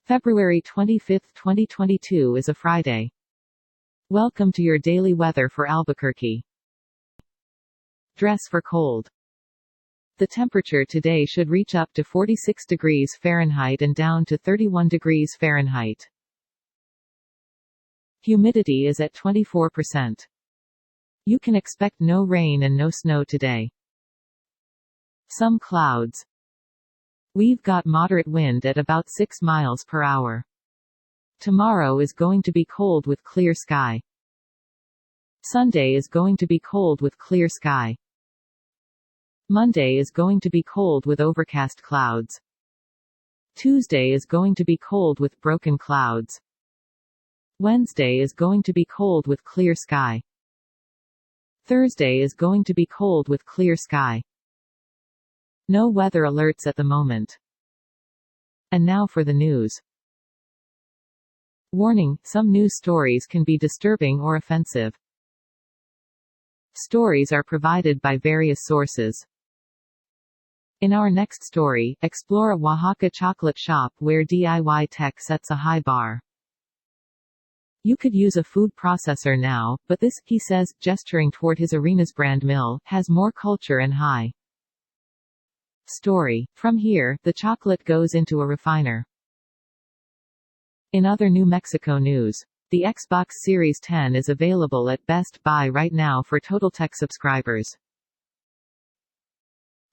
February 25, 2022 is a Friday. Welcome to your daily weather for Albuquerque. Dress for cold. The temperature today should reach up to 46 degrees Fahrenheit and down to 31 degrees Fahrenheit. Humidity is at 24%. You can expect no rain and no snow today. Some clouds. We've got moderate wind at about 6 miles per hour. Tomorrow is going to be cold with clear sky. Sunday is going to be cold with clear sky. Monday is going to be cold with overcast clouds. Tuesday is going to be cold with broken clouds. Wednesday is going to be cold with clear sky. Thursday is going to be cold with clear sky. No weather alerts at the moment. And now for the news. Warning: some news stories can be disturbing or offensive. Stories are provided by various sources. In our next story, explore a Oaxaca chocolate shop where DIY tech sets a high bar. You could use a food processor now, but this, he says, gesturing toward his Arenas brand mill, has more culture and high story. From here, the chocolate goes into a refiner. In other New Mexico news, the Xbox Series 10 is available at Best Buy right now for Totaltech subscribers.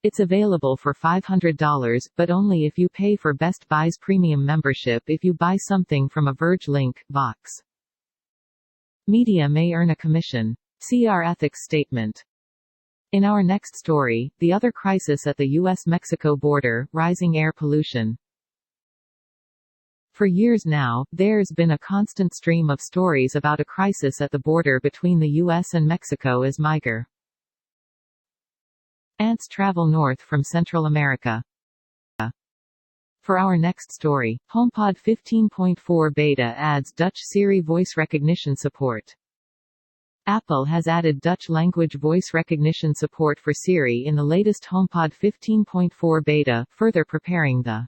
It's available for $500, but only if you pay for Best Buy's premium membership if you buy something from a Verge link, box. Media may earn a commission. See our ethics statement. In our next story, the other crisis at the U.S.-Mexico border, rising air pollution. For years now, there's been a constant stream of stories about a crisis at the border between the U.S. and Mexico as migrants travel north from Central America. For our next story, HomePod 15.4 beta adds Dutch Siri voice recognition support. Apple has added Dutch language voice recognition support for Siri in the latest HomePod 15.4 beta, further preparing the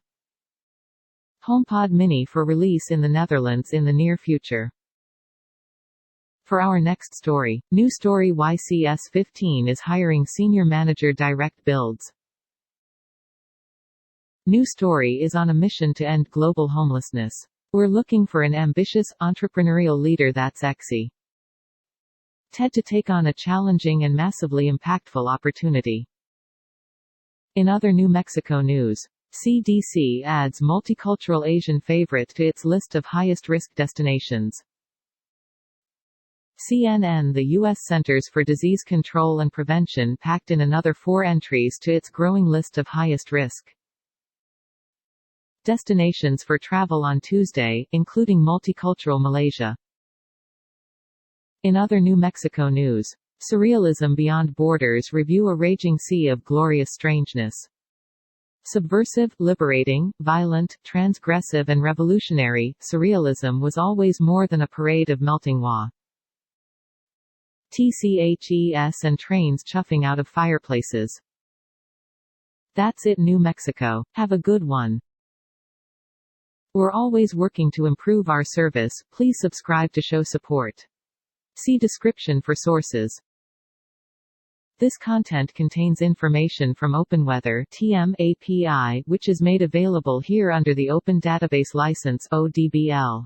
HomePod Mini for release in the Netherlands in the near future. For our next story, new story: YCS15 is hiring senior manager direct builds. New story is on a mission to end global homelessness. We're looking for an ambitious, entrepreneurial leader that's sexy. To take on a challenging and massively impactful opportunity. In other New Mexico news, CDC adds multicultural Asian favorite to its list of highest risk destinations. CNN: the U.S. Centers for Disease Control and Prevention packed in another 4 entries to its growing list of highest risk destinations for travel on Tuesday, including multicultural Malaysia. In other New Mexico news, Surrealism Beyond Borders review a raging sea of glorious strangeness. Subversive, liberating, violent, transgressive and revolutionary, surrealism was always more than a parade of melting TCHES and trains chuffing out of fireplaces. That's it, New Mexico. Have a good one. We're always working to improve our service. Please subscribe to show support. See description for sources. This content contains information from OpenWeather (TM) API, which is made available here under the Open Database License (ODBL).